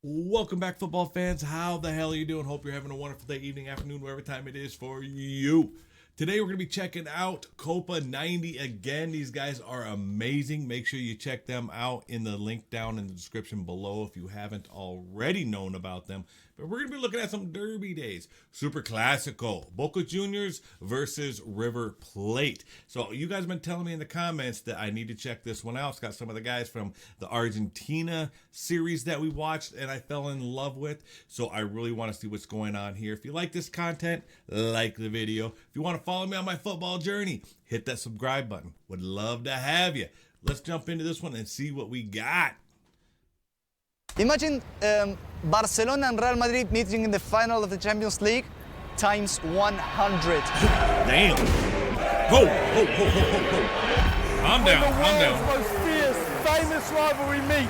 Welcome back, football fans. How the hell are you doing? Hope you're having a wonderful day, evening, afternoon, whatever time it is for you. Today we're going to be checking out Copa 90 again. These guys are amazing. Make sure you check them out in the link down in the description below if you haven't already known about them. But we're going to be looking at some derby days. Superclásico, Boca Juniors versus River Plate. So you guys have been telling me in the comments that I need to check this one out. It's got some of the guys from the Argentina series that we watched and I fell in love with. So I really want to see what's going on here. If you like this content, like the video. If you want to follow me on my football journey, hit that subscribe button. Would love to have you. Let's jump into this one and see what we got. Imagine Barcelona and Real Madrid meeting in the final of the Champions League times 100. Damn. Ho, ho, ho, ho, ho, ho. Calm down, calm down. The most fierce, famous rivalry meet.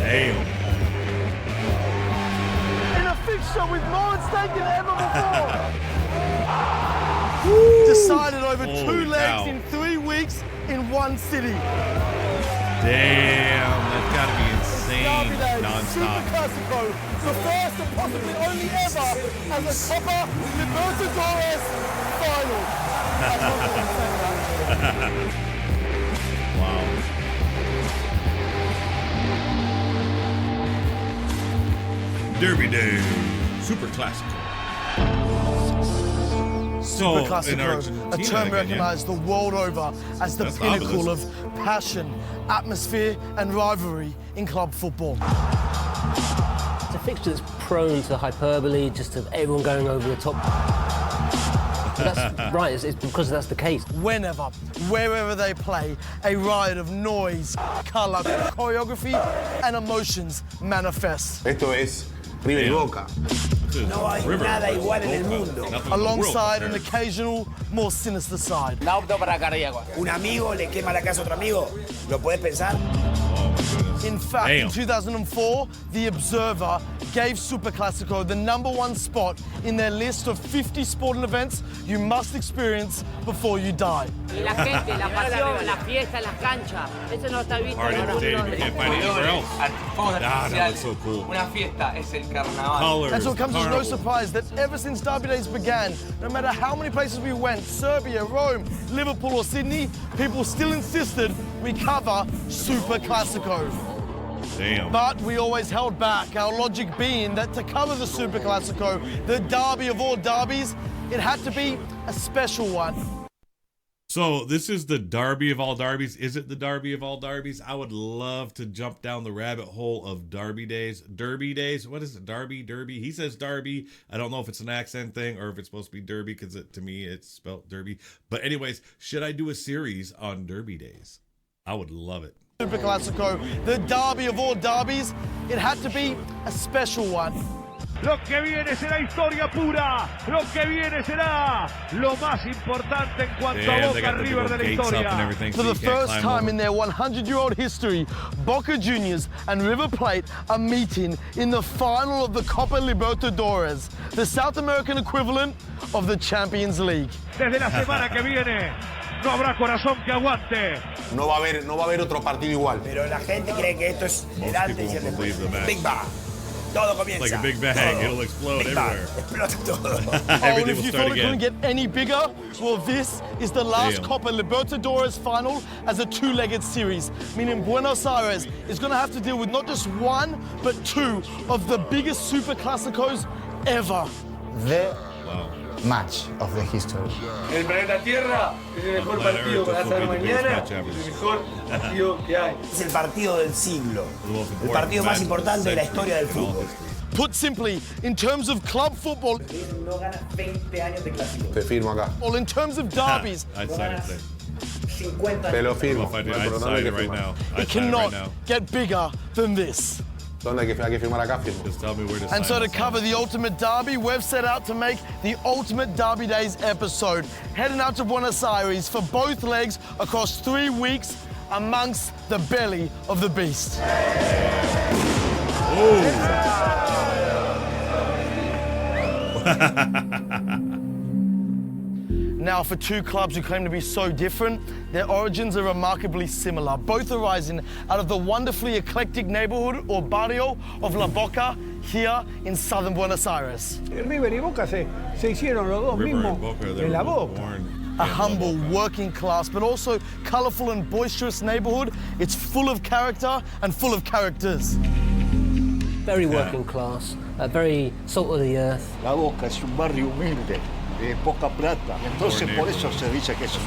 Damn. In a fixture with more at stake than ever before. Decided over Holy two legs cow. in 3 weeks in one city. Damn, that's gotta be insane. Derby day, Non-stop. Superclásico, the first and possibly only ever as a Copa Libertadores final. Wow. Derby Day, Superclásico. So, in Superclásico, Argentina, a term again, yeah. recognized the world over as the That's pinnacle obvious. of passion, atmosphere, and rivalry in club football. It's a fixture that's prone to hyperbole, just to everyone going over the top. But that's right, it's because that's the case. Whenever, wherever they play, a riot of noise, color, choreography, and emotions manifest. Esto es River y Boca. No hay nada igual en el mundo. Alongside an occasional, more sinister side. Un amigo le quema la casa a otro amigo. ¿Lo puedes pensar? In fact, Damn. in 2004, The Observer gave Superclásico the #1 spot in their list of 50 sporting events you must experience before you die. Y la gente, la pasión, la fiesta en las canchas, eso no está visto Hard en imitated, ninguno you de can't los find it anywhere else. Fuegos That looks artificiales. so cool. Una fiesta es el carnaval. Colors, And so it comes as no carnival. surprise that ever since Derby Days began, no matter how many places we went, Serbia, Rome, Liverpool or Sydney, people still insisted we cover Superclásico. Damn. But we always held back, our logic being that to cover the Superclásico, the derby of all derbies, it had to be a special one. So this is the derby of all derbies. Is it the derby of all derbies? I would love to jump down the rabbit hole of derby days. Derby days? What is it? Derby? He says derby. I don't know if it's an accent thing or if it's supposed to be derby because to me it's spelled derby. But anyways, should I do a series on derby days? I would love it. Superclásico, the derby of all derbies, it had to be a special one. Lo que viene será historia pura. Lo que viene será lo más importante en cuanto a Damn, they Boca got the River big de la gates up and historia. everything. For so the you can't first climb time over. in their 100-year-old history, Boca Juniors and River Plate are meeting in the final of the Copa Libertadores, the South American equivalent of the Champions League. Desde la semana que viene no habrá corazón que aguante. No va a haber otro partido igual. Pero la gente cree que esto es el Most antes people y el won't believe the match. después. Big Bang. Todo comienza. Like a big bang, Todo. it'll explode Big Bang. everywhere. Explota todo. Oh, and Everything if will you start thought it couldn't again. get any bigger, well, this is the last Damn. Copa Libertadores final as a two-legged series, meaning Buenos Aires is going to have to deal with not just one, but two of the biggest Superclásicos ever. The match of the history. El planeta Tierra es el mejor Planet partido Earth, para this will hacer be the greatest mañana. match ever. Es el mejor partido que hay. Es el partido del siglo. The most El important partido match más of the importante de la century historia del in all fútbol. history. Put simply, in terms of club football, No gana 20 años de clásico. Te firmo acá. or in terms of derbies, I'd sign it today. 50 Te años. lo firmo. If I did, No, I'd pero no sign hay que it right firmar. now. it I'd sign it cannot right now. get bigger than this. ¿Dónde hay que firmar acá? Firmo. Just tell me where to And so sign to this cover on. the ultimate derby, we've set out to make the ultimate Derby Days episode, heading out to Buenos Aires for both legs across 3 weeks amongst the belly of the beast. Now Now, for two clubs who claim to be so different, their origins are remarkably similar, both arising out of the wonderfully eclectic neighborhood or barrio of La Boca here in southern Buenos Aires. River y Boca se hicieron los dos mismos en La Boca. A humble, working class, but also colorful and boisterous neighborhood. It's full of character and full of characters. Very working class, very salt of the earth. La Boca es un barrio humilde, de poca plata. Entonces por eso se dice que es un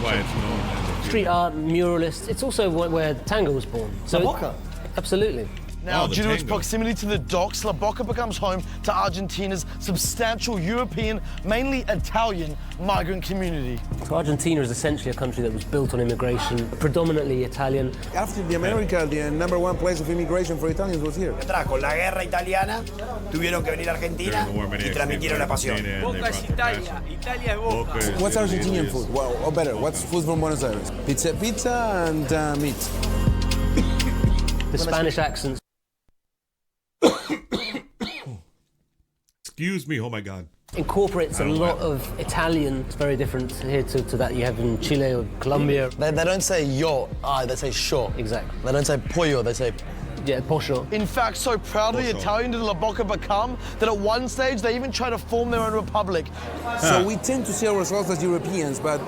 Street art, muralists. It's also where tango was born. La Boca? Absolutely. Now, due to its proximity to the docks, La Boca becomes home to Argentina's substantial European, mainly Italian, migrant community. So Argentina is essentially a country that was built on immigration, predominantly Italian. After the America, the #1 place of immigration for Italians was here. Con la guerra italiana, tuvieron que venir a Argentina y transmitieron la pasión. Boca es Italia, Italia es Boca. What's Argentinian food? Well, or better, what's food from Buenos Aires? Pizza and meat. The Spanish accents. Excuse me, oh my God. Incorporates a lot of Italian. It's very different here to that you have in Chile or Colombia. They don't say yo, they say sho. Exactly. They don't say pollo, they say posho. In fact, so proudly Italian did La Boca become that at one stage they even tried to form their own republic. So we tend to see ourselves as Europeans, but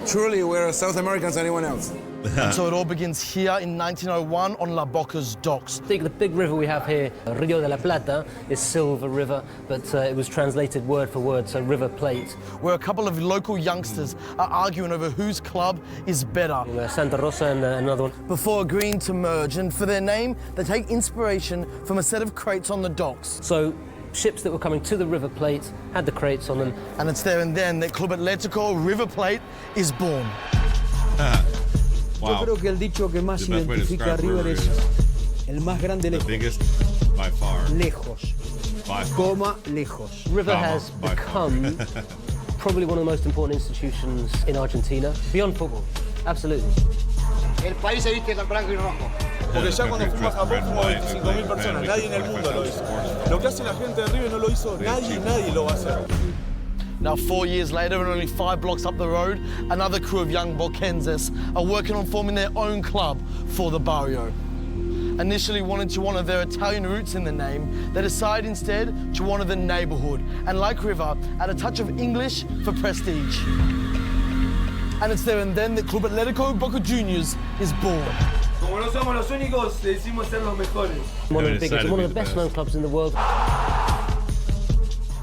truly we're South Americans than anyone else. And so it all begins here in 1901 on La Boca's docks. I think the big river we have here, Rio de la Plata, is Silver River, but it was translated word for word, so River Plate. Where a couple of local youngsters are arguing over whose club is better. Santa Rosa and another one. Before agreeing to merge, and for their name, they take inspiration from a set of crates on the docks. So ships that were coming to the River Plate had the crates on them. And it's there and then that Club Atlético River Plate is born. Wow. Yo creo que el dicho que más identifica a River es el más grande lejos. The biggest by far. Lejos. Coma lejos. River has become probably one of the most important institutions in Argentina, beyond football. Absolutely. El país se viste de blanco y rojo. Porque ya cuando fuimos a Japón fuimos 25.000 personas, nadie en el mundo lo hizo. Lo que hace la gente de River no lo hizo nadie lo va a hacer. Now, 4 years later, and only 5 blocks up the road, another crew of young Boquenses are working on forming their own club for the barrio. Initially wanting to honour their Italian roots in the name, they decide instead to honour the neighbourhood, and like River, add a touch of English for prestige. And it's there and then that Club Atlético Boca Juniors is born. Como no somos los únicos, decimos ser los mejores. One of the biggest and one of the best known clubs in the world.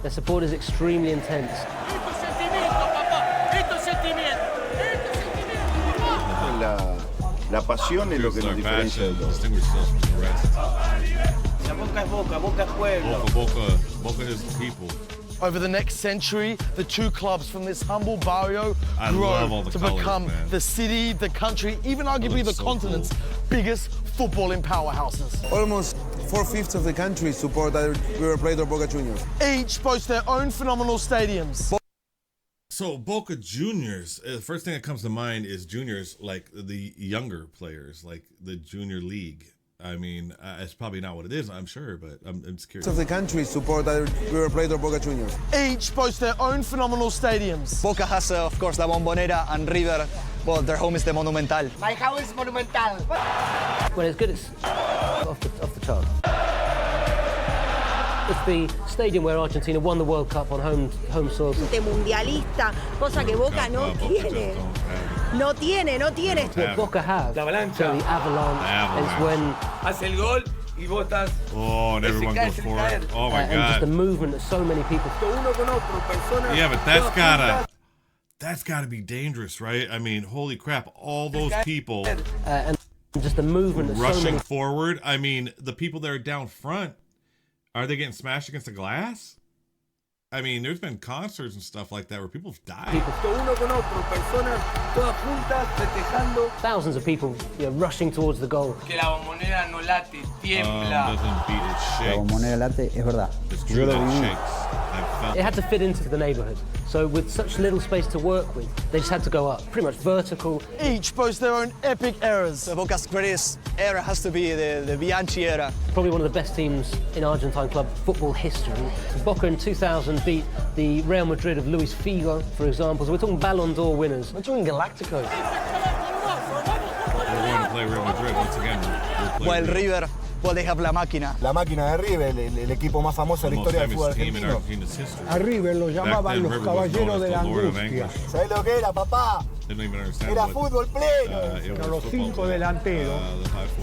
Their support is extremely intense. La pasión es lo que nos diferencia de todos. La Boca es Boca, Boca es pueblo. Boca is people. Over the next century, the two clubs from this humble barrio grow to become the city, the country, even arguably the continent's biggest footballing powerhouses. Almost 4/5 of the country support either River Plate or Boca Juniors. Each boast their own phenomenal stadiums. So Boca Juniors, the first thing that comes to mind is juniors, like the younger players, like the junior league. I mean, it's probably not what it is, I'm sure, but I'm just curious. Of the country support either River Plate or Boca Juniors. Each boast their own phenomenal stadiums. Boca has, of course, La Bombonera, and River, well, their home is the Monumental. My house is Monumental. When it's good, it's off the chart. It's the stadium where Argentina won the World Cup on home soil. Mundialista, cosa que Boca no tiene. No tiene. What Boca have. La avalancha. So the avalanche is when hace el gol y vos estás. Oh, and everyone goes for it. Oh my God. And just the movement that so many people. Yeah, but that's gotta be dangerous, right? I mean, holy crap! All those people and just the movement that rushing so many forward. I mean, the people that are down front, are they getting smashed against the glass? I mean, there's been concerts and stuff like that where people have died. Thousands of people, rushing towards the goal. Que la bombonera no late, tiembla. Doesn't beat, it shakes. La Bombonera late, es verdad. It's true, it shakes. felt It had to fit into the neighborhood. So with such little space to work with, they just had to go up, pretty much vertical. Each boast their own epic eras. The Boca's greatest era has to be the Bianchi era. Probably one of the best teams in Argentine club football history. Boca in 2000 beat the Real Madrid of Luis Figo, for example. So we're talking Ballon d'Or winners. We're talking Galacticos. We're going to play Real Madrid once again. While River, well, they have La Máquina. La Máquina de River, el equipo más famoso de la historia del fútbol argentino. A River lo llamaban los caballeros de la angustia. ¿Sabés lo que era, papá? Era fútbol pleno. Con los 5 delanteros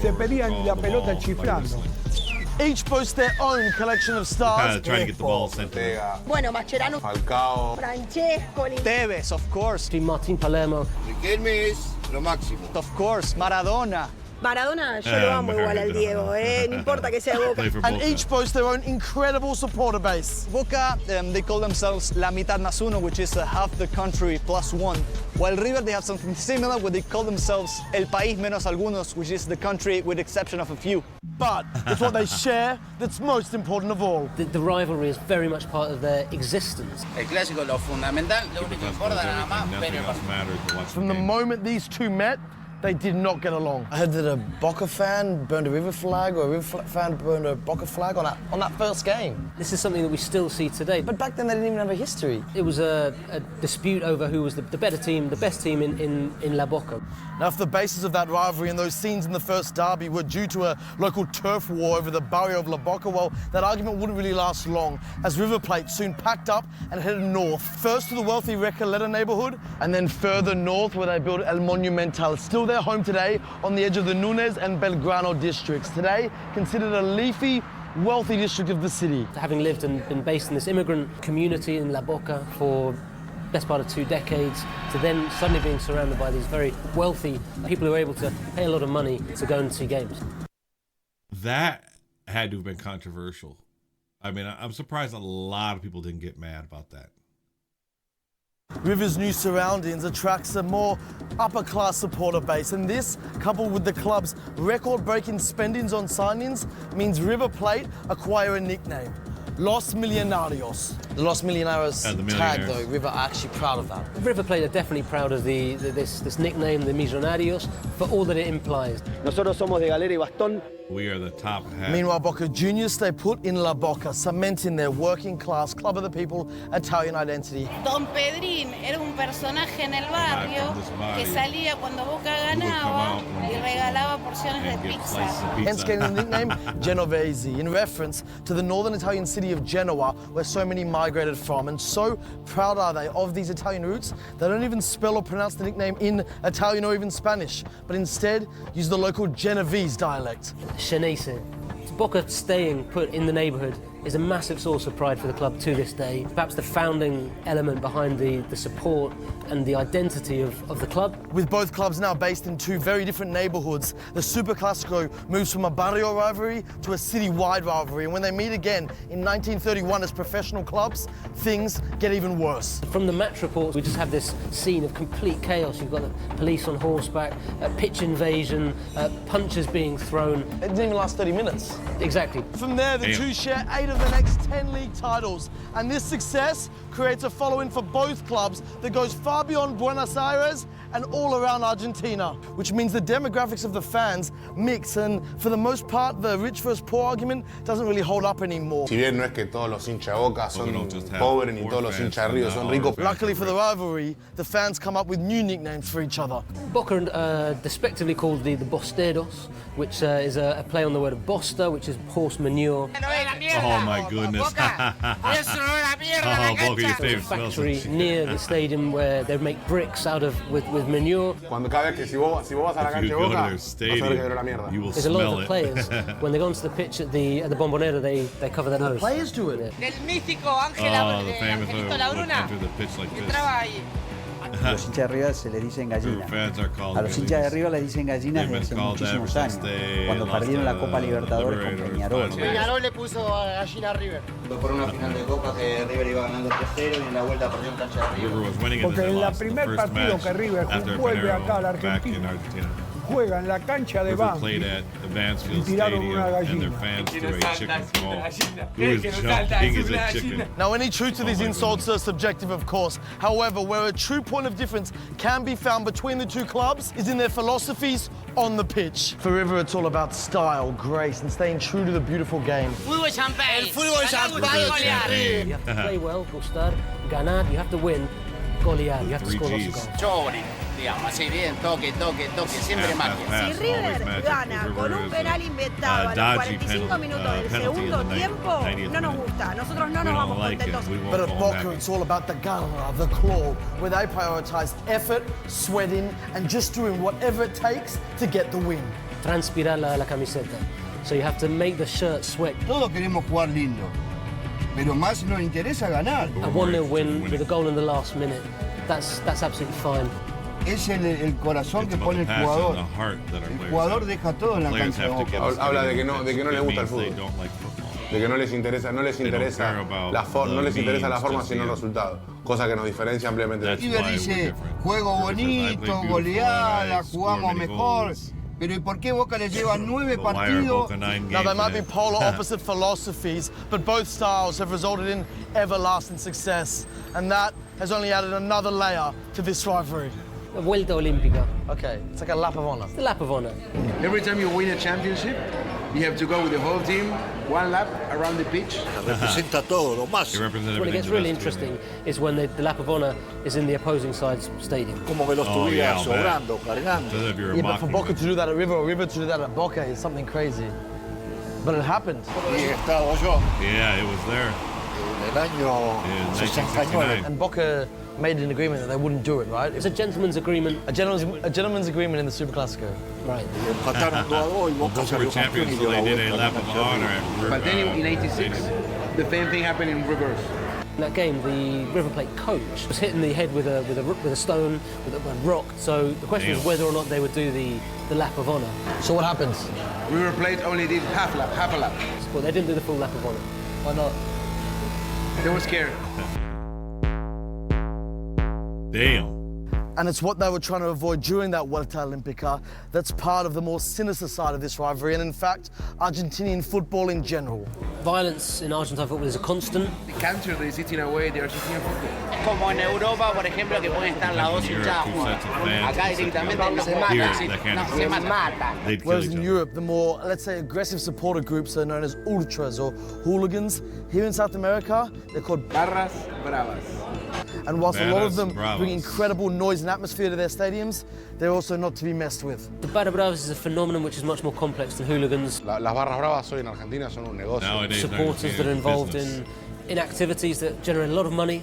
se pedían la pelota chiflando. Each boasts their own collection of stars. Trying to get the ball sent to him. Bueno, Mascherano, Falcao, Francesco, Tevez, of course. Martín Palermo. Riquelme es lo máximo. Of course, Maradona. Maradona, yo lo amo igual al Diego, no importa que sea Boca. And each boasts their own incredible supporter base. Boca, they call themselves La Mitad Más Uno, which is half the country plus one. While River, they have something similar where they call themselves El País Menos Algunos, which is the country with the exception of a few. But it's what they share that's most important of all. The rivalry is very much part of their existence. El clásico, lo fundamental, lo único que importa nada más, ver el partido. From the moment these two met, they did not get along. I heard that a Boca fan burned a River flag, or a River fan burned a Boca flag on that first game. This is something that we still see today. But back then they didn't even have a history. It was a dispute over who was the better team, the best team in La Boca. Now, if the basis of that rivalry and those scenes in the first derby were due to a local turf war over the barrio of La Boca, well, that argument wouldn't really last long, as River Plate soon packed up and headed north, first to the wealthy Recoleta neighborhood, and then further north where they built El Monumental, still their home today on the edge of the Núñez and Belgrano districts, today considered a leafy, wealthy district of the city. Having lived and been based in this immigrant community in La Boca for best part of 2 decades, to then suddenly being surrounded by these very wealthy people who are able to pay a lot of money to go and see games. That had to have been controversial. I mean, I'm surprised a lot of people didn't get mad about that. River's new surroundings attracts a more upper-class supporter base, and this, coupled with the club's record-breaking spendings on signings, means River Plate acquire a nickname, Los Millonarios. The Los Millonarios tag, though, River are actually proud of that. River Plate are definitely proud of this nickname, the Millonarios, for all that it implies. Nosotros somos de galera y bastón. We are the top half. Meanwhile, Boca Juniors stay put in La Boca, cementing their working-class, club of the people, Italian identity. Don Pedrín era un personaje en el barrio que salía cuando Boca ganaba y regalaba porciones de pizza. Hence getting the nickname Genovese, in reference to the northern Italian city of Genoa, where so many migrated from. And so proud are they of these Italian roots, they don't even spell or pronounce the nickname in Italian or even Spanish, but instead use the local Genovese dialect. Scenese. Boca staying put in the neighbourhood is a massive source of pride for the club to this day. Perhaps the founding element behind the support and the identity of the club. With both clubs now based in 2 very different neighbourhoods, the Superclásico moves from a barrio rivalry to a city-wide rivalry. And when they meet again in 1931 as professional clubs, things get even worse. From the match reports, we just have this scene of complete chaos. You've got the police on horseback, a pitch invasion, punches being thrown. It didn't even last 30 minutes. Exactly. From there, the two share 8 of the next 10 league titles. And this success creates a following for both clubs that goes far beyond Buenos Aires and all around Argentina, which means the demographics of the fans mix, and for the most part, the rich versus poor argument doesn't really hold up anymore. Si bien no es que todos los hinchas de Boca son pobres ni todos los hinchas de River son ricos. Luckily for the rivalry, the fans come up with new nicknames for each other. Boca are despectively called the Bosteros, which is a play on the word bosta, which is horse manure. Oh my goodness. Oh, Boca, your favorite factory near the stadium where they make bricks out of with manure. Cuando cada vez que si vos vas a la cancha de Boca, vas a ver que quebró la mierda. There's a lot of the players, when they go onto the pitch at the Bombonera, they cover their nose. Players do it. Del místico Angelito Labruna, que entraba ahí. A los hinchas de River se les dicen gallinas. A los hinchas de River les dicen gallinas desde hace muchísimos años, cuando perdieron la Copa Libertadores con Peñarol. Peñarol le puso gallina a River. Por una final de Copa que River iba ganando 3-0 y en la vuelta perdió en cancha de River. Porque en el primer partido que River vuelve acá a la Argentina, juega en la cancha de River Banfield played at Advanced y Field tiraron Stadium, una and their gallina. fans threw a chicken ball. Who is jumping is a chicken. Now, any truth to these insults are subjective, of course. However, where a true point of difference can be found between the two clubs is in their philosophies on the pitch. For River, it's all about style, grace, and staying true to the beautiful game. Fútbol champagne. El fútbol champagne. You have to play well, gustar, ganar, you have to win, golear, you have to score lots of goals. Chori, digamos, así bien, toque, siempre magia. Si River gana con un penal inventado a los 45 minutos del segundo tiempo, no nos gusta. Nosotros no nos vamos contentos. But at Boca, it's all about the garra, the claw, where they prioritize effort, sweating, and just doing whatever it takes to get the win. Transpirar la camiseta. So you have to make the shirt sweat. Todos queremos jugar lindo, pero más nos interesa ganar. A 1-0 win with a goal in the last minute, that's absolutely fine. Es el corazón que pone el jugador. El jugador deja todo en la cancha de Boca. Habla de que no les gusta el fútbol. De que no les interesa la forma sino el resultado. Cosa que nos diferencia ampliamente de River dice, juego bonito, goleada, jugamos mejor. Pero ¿y por qué Boca le lleva 9 partidos? Now, they might be polar opposite philosophies, but both styles have resulted in everlasting success. And that has only added another layer to this rivalry. A vuelta olímpica. Okay, it's like a lap of honor. It's a lap of honor. Every time you win a championship, you have to go with the whole team, one lap around the pitch. Representa todo, lo más. When it gets really interesting is when the lap of honor is in the opposing side's stadium. Como que lo estuviera sobrando, cargando. Yeah, but for Boca to do that at River or River to do that at Boca is something crazy. But it happened. Y he estado yo. Yeah, it was there. En el año 69. And Boca made an agreement that they wouldn't do it, right? It's a gentleman's agreement. A gentleman's agreement in the Superclásico. Right. Empataron 2-2 y Boca salió campeón y dio la vuelta. But then in '86, the same thing happened in reverse. In that game, the River Plate coach was hit in the head with a stone, with a rock. So the question was whether or not they would do the lap of honor. So what happens? River Plate only did half a lap. Well, they didn't do the full lap of honor. Why not? They were scared. Damn. And it's what they were trying to avoid during that Vuelta Olímpica that's part of the more sinister side of this rivalry, and in fact, Argentinian football in general. Violence in Argentine football is a constant. The country is eating away the Argentinian football. Como en Europa, por ejemplo, que pueden estar las dos hinchadas jugando. Acá directamente se matan. Whereas in Europe, the more, let's say, aggressive supporter groups are known as ultras or hooligans. Here in South America, they're called barras bravas. And whilst a lot of them Bravas. bring incredible noise and atmosphere to their stadiums, they're also not to be messed with. The Barra Bravas is a phenomenon which is much more complex than hooligans. Las barras bravas hoy en Argentina son un negocio. Nowadays, Supporters that are involved in activities that generate a lot of money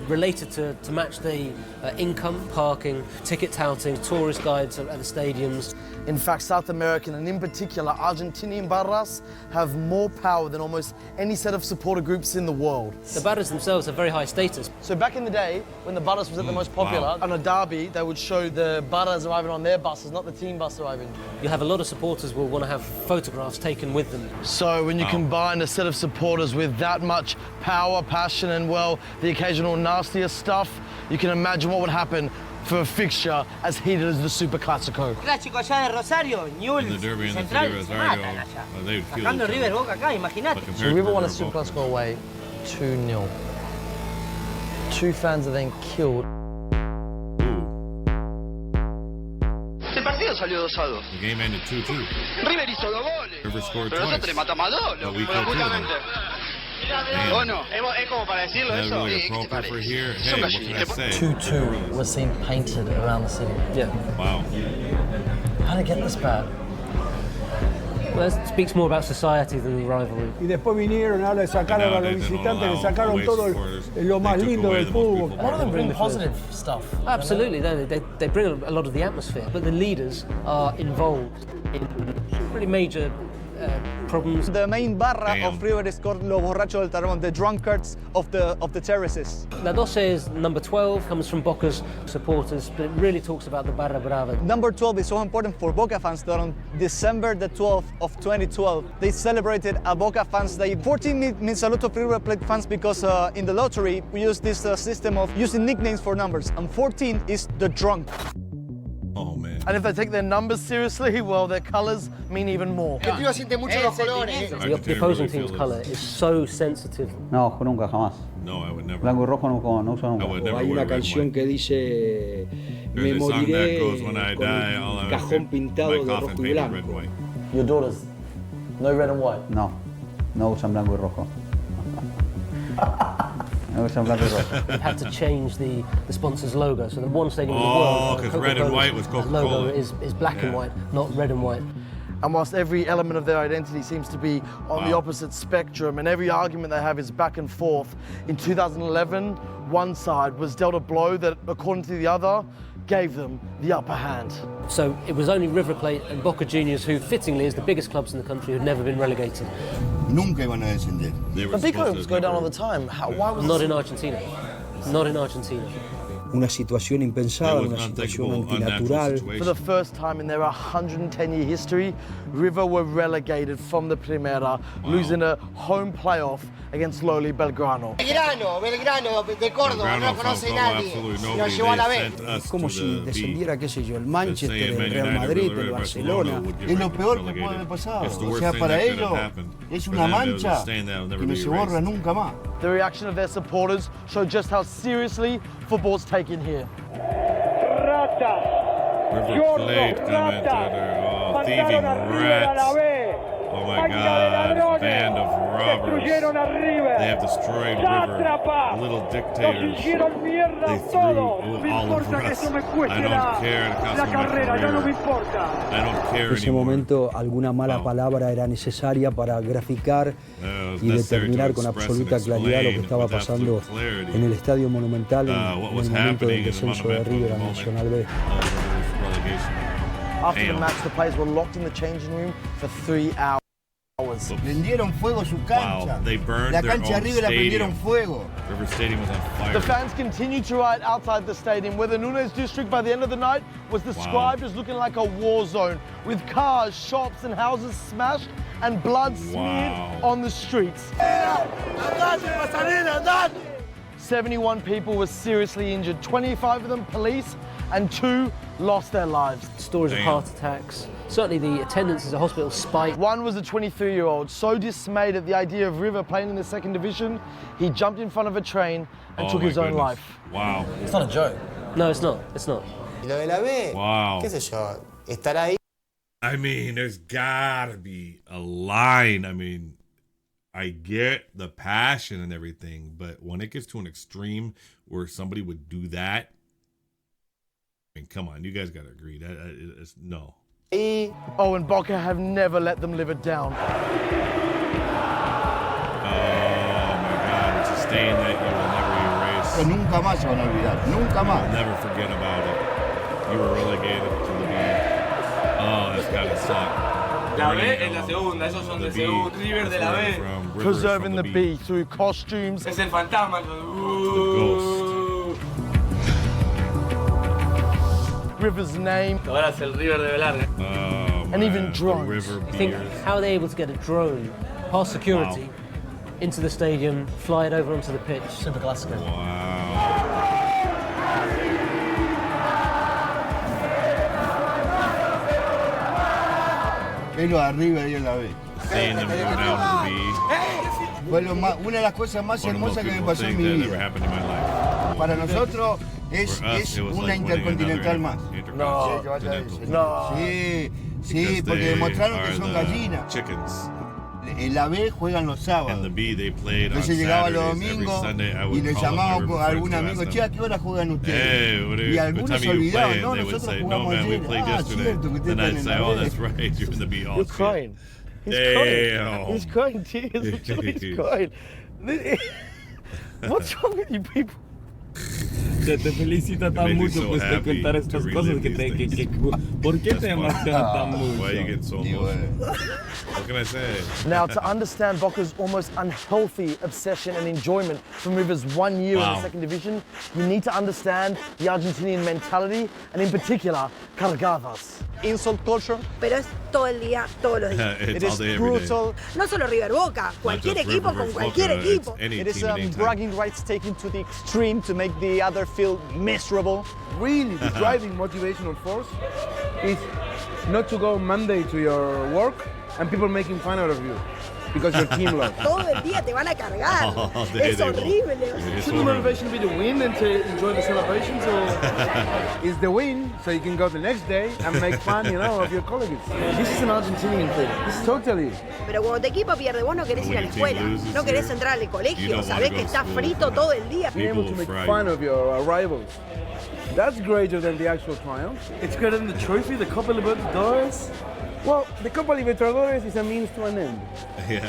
related to match day income, parking, ticket touting, tourist guides at the stadiums. In fact, South American and in particular Argentinian barras have more power than almost any set of supporter groups in the world. The barras themselves have very high status. So back in the day, when the barras was at the most popular, on a derby, they would show the barras arriving on their buses, not the team bus arriving. You have a lot of supporters will want to have photographs taken with them. So when you combine a set of supporters with that much power, passion, and well, the occasional nastier stuff, you can imagine what would happen for a fixture as heated as the Superclásico. Clásico allá de Rosario, Newell's, Central, se matan allá. Sacando River Boca acá, imagínate. So River won a Superclásico away 2-0. 2 fans are then killed. Este partido salió 2-2. The game ended 2-2. River hizo 2 goles. River scored pero nosotros le matamos a 2, but we killed 2 of them. ¿O no? ¿Es como para decirlo Is that eso? really appropriate for here? Hey, what can I say? 2-2 was seen painted around the city. Yeah. Wow. How did it get this bad? Well, that speaks more about society than the rivalry. Y después vinieron, ahora sacaron a los visitantes, le sacaron todo lo más lindo del fútbol. A lot of them bring positive stuff. Absolutely, they bring a lot of the atmosphere, but the leaders are involved in pretty major problems. The main barra of River is called Los Borrachos del Tarón, the drunkards of the terraces. La 12 is number 12, comes from Boca's supporters, but it really talks about the Barra Brava. Number 12 is so important for Boca fans that on December the 12th of 2012, they celebrated a Boca fans day. 14 means a lot of River Plate fans because in the lottery, we use this system of using nicknames for numbers, and 14 is the drunk. Oh, man. And if they take their numbers seriously, well, their colors mean even more. Argentino siente mucho los colores. The opposing team's color is so sensitive. No, nunca, jamás. No, I would never. Blanco y rojo no uso nunca. Hay una canción que dice me moriré con el cajón pintado de rojo y blanco. Your daughters, no red and white? No usan blanco y rojo. No usan blanco y rojo. They've had to change the sponsor's logo. So the one stadium in the world, because red and white was Coca-Cola. Logo is black and white, not red and white. And whilst every element of their identity seems to be on the opposite spectrum and every argument they have is back and forth, in 2011, one side was dealt a blow that, according to the other, gave them the upper hand. So it was only River Plate and Boca Juniors, who fittingly is the biggest clubs in the country, who'd never been relegated. Nunca iban a descender. But big clubs go down all the time. Why was Not in Argentina. Not in Argentina. Una situación impensada, una situación antinatural. For the first time in their 110-year history, River were relegated from the Primera, losing a home playoff against lowly Belgrano. Belgrano de Córdoba, no conoce nadie. Nos llevó a la B. Es como si descendiera, qué sé yo, el Manchester, el Real Madrid, el Barcelona. Es lo peor que puede haber pasado. O sea, para ellos es una mancha que no se borra nunca más. The reaction of their supporters showed just how seriously football's taken here. River Plate commentator, thieving rats. Oh my God, band of robbers. They have destroyed River, little dictators. They threw all over us. I don't care. I don't care En ese momento alguna mala palabra era necesaria para graficar y determinar con absoluta claridad lo que estaba pasando en el Estadio Monumental en el momento del descenso de River a Nacional B. After the match, the players were locked in the changing room for 3 hours. Prendieron fuego su cancha. La cancha arriba la prendieron fuego. River Stadium was on fire. The fans continued to riot outside the stadium, where the Núñez district by the end of the night was described as looking like a war zone, with cars, shops and houses smashed and blood smeared on the streets. 71 people were seriously injured, 25 of them police, and 2 lost their lives. Stories of heart attacks. Certainly the attendances at hospital spiked. One was a 23-year-old, so dismayed at the idea of River playing in the second division, he jumped in front of a train and took his own life. Wow. It's not a joke. No, it's not. It's not. Y lo de la B, wow. qué sé yo, estar ahí. I mean, there's gotta be a line. I mean, I get the passion and everything, but when it gets to an extreme where somebody would do that, I mean, come on, you guys gotta agree. It's no. Oh, and Boca have never let them live it down. Oh my God, it's a stain that you will never erase. Pero nunca más se van a olvidar, nunca más. You'll never forget about it. You were relegated to the B. Oh, that's gotta suck. La B es la segunda, esos son de segunda. River de la B. Preserving the B through costumes. Es el fantasma. River's name. Ahora es el River de Velarde. And even drones. I think how are they able to get a drone past security into the stadium, fly it over onto the pitch? Superclásico. Wow. Es lo de River y en la B. Seeing them go down to the B. Fue una de las cosas más hermosas que me pasó en mi vida. Para nosotros es una intercontinental más. No. Sí, porque demostraron que son gallinas. En la B juegan los sábados. Entonces llegaba los domingos y le llamaba a algún amigo, che, ¿a qué hora juegan ustedes? Y algunos se olvidaban, no, nosotros jugamos ayer. Ah, cierto, que ustedes están en la B. You're crying. He's crying tears. He's crying. What's wrong with you people? Te felicita tan mucho pues de contar estas cosas que ¿por qué te emociona tan mucho? Why you get so emotional? What can I say? Now, to understand Boca's almost unhealthy obsession and enjoyment from River's 1 year in the second division, you need to understand the Argentinian mentality and in particular, cargadas. Insult culture. Pero es todo el día, todos los días. It is brutal. No solo River Boca, cualquier equipo con cualquier equipo. It is bragging rights taken to the extreme to make the other feel miserable. Really? The driving motivational force? is not to go Monday to your work and people making fun out of you because your team lost. Todo el día te van a cargar. Es horrible. Shouldn't the motivation be to win and to enjoy the celebrations, or is the win so you can go the next day and make fun, of your colleagues? This is an Argentinian thing. This is totally. Pero cuando tu equipo pierde, vos no querés ir a la escuela, no querés entrar al colegio, sabés que estás frito todo el día. Being able to make fun of your rivals. That's greater than the actual triumph. It's greater than the trophy, the Copa Libertadores. Well, the Copa Libertadores is a means to an end. Yeah.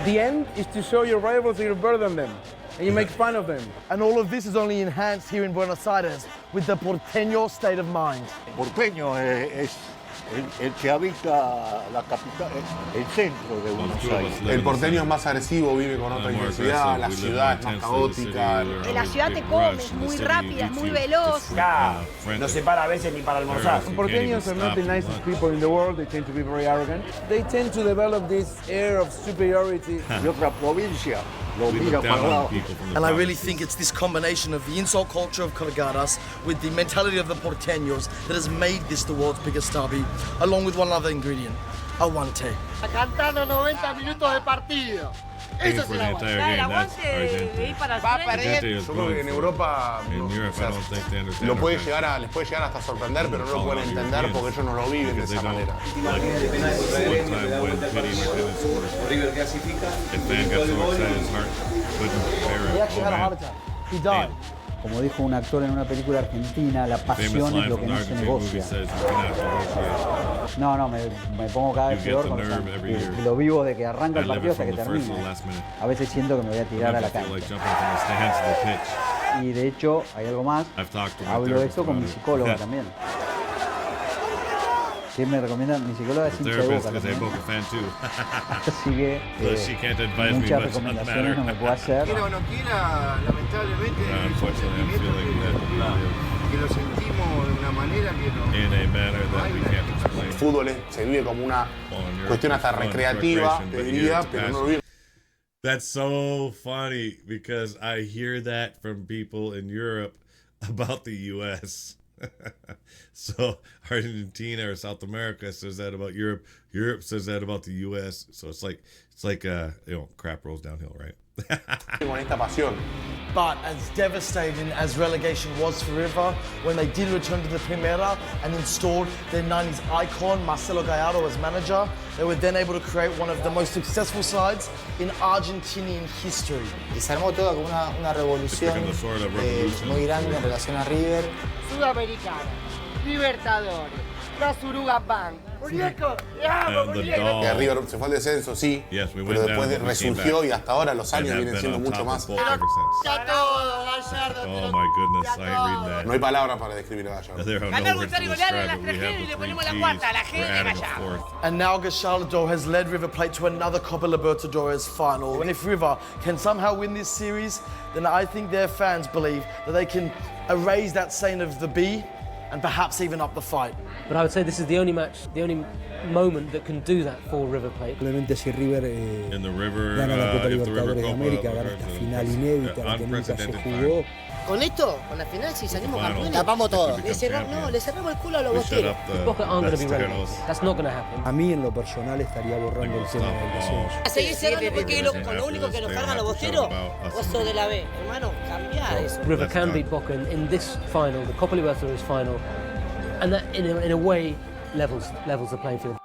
The end is to show your rivals that you're better than them, and you make fun of them. And all of this is only enhanced here in Buenos Aires with the porteño state of mind. Porteño es el que habita la capital, el centro de Buenos Aires. El porteño es más agresivo, vive con otra intensidad, la ciudad es más caótica. La ciudad te come, es muy rápida, es muy veloz. Acá no se para a veces ni para almorzar. Porteños are not the nicest people in the world. They tend to be very arrogant. They tend to develop this air of superiority. De otra provincia. And I really think it's this combination of the insult culture of Colgadas with the mentality of the porteños that has made this the world's biggest derby, along with one other ingredient, aguante. Cantando 90 minutos de partido. Eso es el aguante. El aguante de ir para el Yo creo que en Europa les puede llegar hasta sorprender, pero no lo pueden entender porque ellos no lo viven de esa manera. River clasifica. He actually had a heart attack. He died. Como dijo un actor en una película argentina, la pasión es lo que no se negocia. No, me pongo cada vez peor y lo vivo de que arranca el partido hasta que termina. A veces siento que me voy a tirar a la cancha. Y de hecho, hay algo más, hablo de esto con mi psicóloga también. ¿Qué me recomienda? Mi psicóloga es hincha de Boca también. Así que muchas recomendaciones no me puedo hacer. Quiera o no quiera, lamentablemente, que lo sentimos de una manera que no. El fútbol se vive como una cuestión hasta recreativa, te diría, pero no lo vive. That's so funny because I hear that from people in Europe about the U.S. So Argentina or South America says that about Europe. Europe says that about the U.S. So it's like crap rolls downhill, right? Con esta pasión. But as devastating as relegation was for River, when they did return to the Primera and installed their 90s icon Marcelo Gallardo as manager, they were then able to create one of the most successful sides in Argentinian history. Y se armó toda como una revolución muy grande en relación a River. Sudamericana, Libertadores, la Suruga Bank. Que River se fue al descenso, sí, pero después resurgió y hasta ahora los años vienen siendo mucho más. Ya todo, Gallardo. Oh my goodness, I read that. No hay palabras para describir a Gallardo. Ganamos gustar y golear en las 3G y le ponemos la cuarta, la G de Gallardo. And now Gallardo has led River Plate to another Copa Libertadores final. And if River can somehow win this series, then I think their fans believe that they can erase that saying of the B and perhaps even up the fight. But I would say this is the only match, the only moment that can do that for River Plate. Probablemente si River gana la Copa Libertadores de América, gana esta final inédita, la que nunca se jugó. Con esto, con la final, si salimos campeones, tapamos todo. Le cerramos el culo a los bosteros. Boca aren't going to be relegated. That's not going to happen. A mí en lo personal estaría borrando el tema del descenso. A seguir cerrando porque con lo único que nos cargan los bosteros, vos sos de la B. Hermano, cambiá eso. River can beat Boca in this final, the Copa Libertadores final, and that in a way levels the playing field.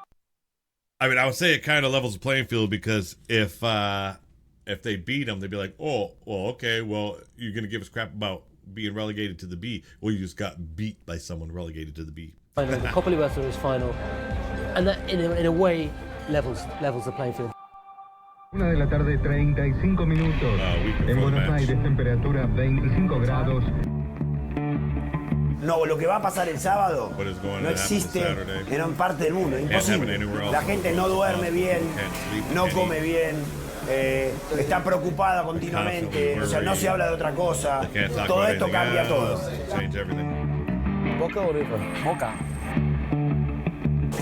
I mean, I would say it kind of levels the playing field because if they beat them, they'd be like, oh, well, okay, well, you're going to give us crap about being relegated to the B. Well, you just got beat by someone relegated to the B. Final, the Copa Libertadores final, and that in a way levels the playing field. 1 de la tarde, 35 minutos. En Buenos Aires, temperatura 25 grados. No, lo que va a pasar el sábado no existe en parte del mundo, imposible. La gente no duerme bien, no come bien, está preocupada continuamente, o sea, no se habla de otra cosa. Todo esto cambia todo. Boca o River? Boca.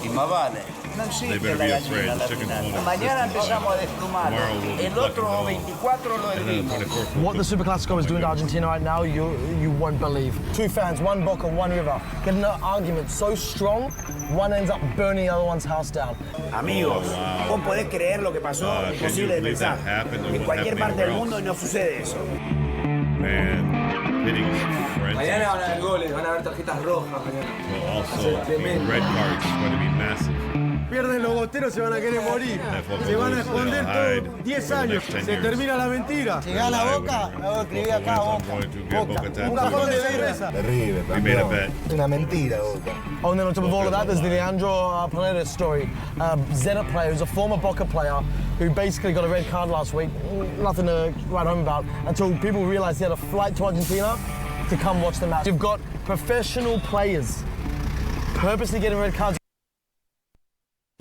Y más vale. No existe la gallina la final. Mañana empezamos a desplumar. El otro 24 lo hervimos. What the Superclásico is doing to Argentina right now, you won't believe. Two fans, one Boca, one River, get in an argument so strong, one ends up burning the other one's house down. Amigos, vos podés creer lo que pasó, imposible de pensar. En cualquier parte del mundo no sucede eso. Mañana van a haber goles, van a haber tarjetas rojas mañana. Red cards going to be massive. Pierden los boteros, se van a querer morir. Se van a esconder todos 10 años. Se termina la mentira. Si gana Boca, me voy a escribir acá Boca. Un cajón de cerveza. Terrible, una mentira, Boca. Oh, and then on top of all of that, there's the Leandro Paredes story. Zenit player who's a former Boca player who basically got a red card last week. Nothing to write home about until people realized he had a flight to Argentina to come watch the match. You've got professional players purposely getting red cards.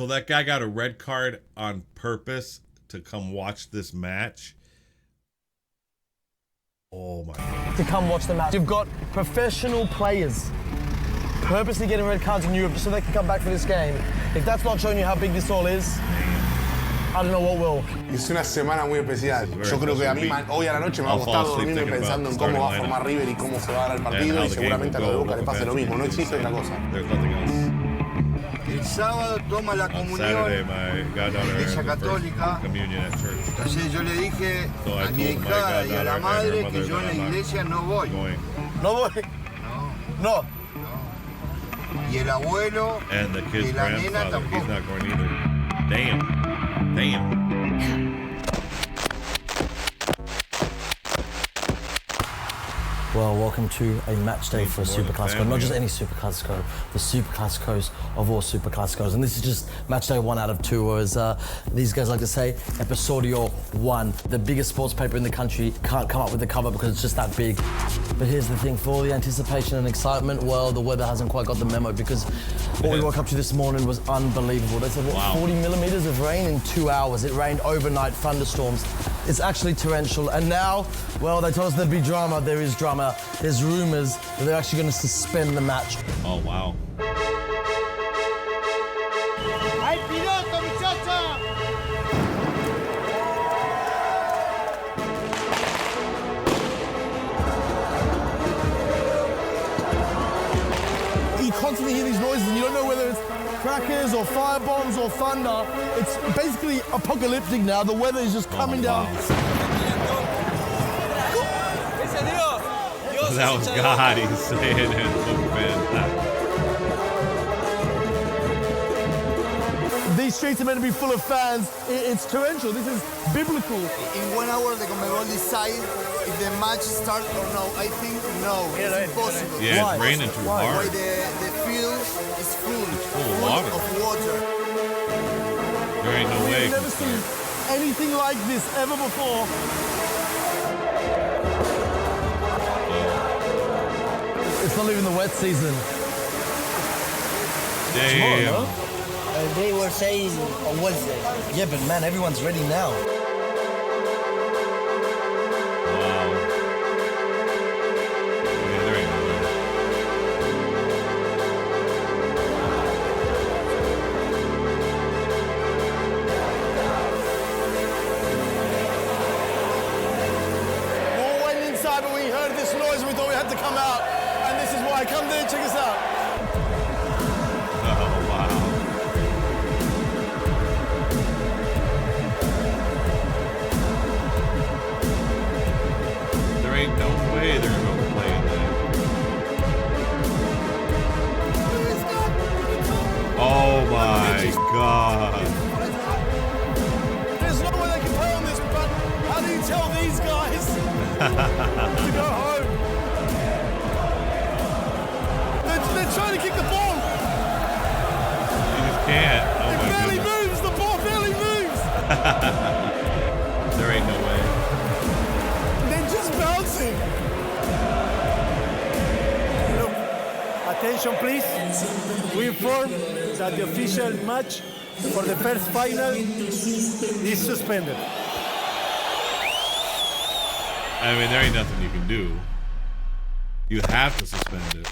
So that guy got a red card on purpose to come watch this match. Oh my God. To come watch the match. You've got professional players purposely getting red cards in Europe just so they can come back for this game. If that's not showing you how big this all is, I don't know what will. Es una semana muy especial. Yo creo que a mí hoy a la noche me va a costar dormirme pensando en cómo va a formar River y cómo se va a dar el partido y seguramente a lo de Boca le pase lo mismo. No existe otra cosa. El sábado toma la comunión en la Iglesia Católica. Entonces yo le dije a mi hija y a la madre que yo en la iglesia no voy. ¿No voy? No. Y el abuelo y la nena tampoco. Damn. Well, welcome to a match day for a Superclásico. Not just any Superclásico, the Superclásicos of all Superclásicos. And this is just match day 1 out of 2, or as these guys like to say, Episodio 1. The biggest sports paper in the country can't come up with the cover because it's just that big. But here's the thing, for all the anticipation and excitement, well, the weather hasn't quite got the memo because what we woke up to this morning was unbelievable. They said, what, 40 millimeters of rain in 2 hours. It rained overnight, thunderstorms. It's actually torrential. And now, well, they told us there'd be drama. There is drama. There's rumors that they're actually going to suspend the match. Oh, wow. ¡Hay piloto, muchacha! You constantly hear these noises and you don't know whether it's crackers or fire bombs or thunder. It's basically apocalyptic now. The weather is just coming down. That was God, he's saying it. These streets are meant to be full of fans. It's torrential. This is biblical. In 1 hour, the Conmebol decide if the match starts or no. I think no. It's impossible. Yeah, it's raining too hard. Why the field is full. It's full of water. There ain't no way. We've never seen anything like this ever before. It's not even the wet season. Damn. Tomorrow, no? They were saying on Wednesday. Yeah, but man, everyone's ready now. We went inside, but we heard this noise and we thought we had to come out. And this is why. Come there, check us out. Ain't no way they're going to play in that. Oh my God. There's no way they can play on this, but how do you tell these guys to go home? They're trying to kick the ball. You just can't. Oh it barely moves. The ball barely moves. There ain't no way. Bouncing. Look, attention please. We inform that the official match for the first final is suspended. I mean, there ain't nothing you can do. You have to suspend it.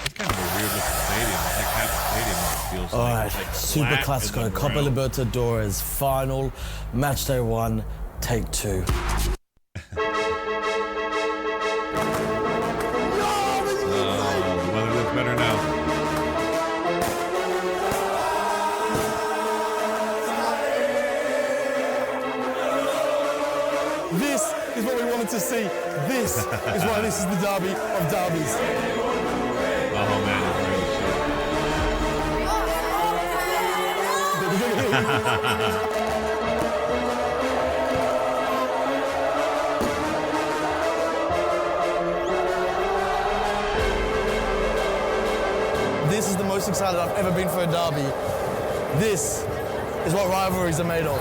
It's kind of a weird looking stadium. It's like half the stadium. feels All like. right, Superclásico, Copa Libertadores, final, match day 1, take 2. The weather looks better now. This is what we wanted to see. This is why this is the derby of derbies. Oh man, This is the most excited I've ever been for a derby. This is what rivalries are made of.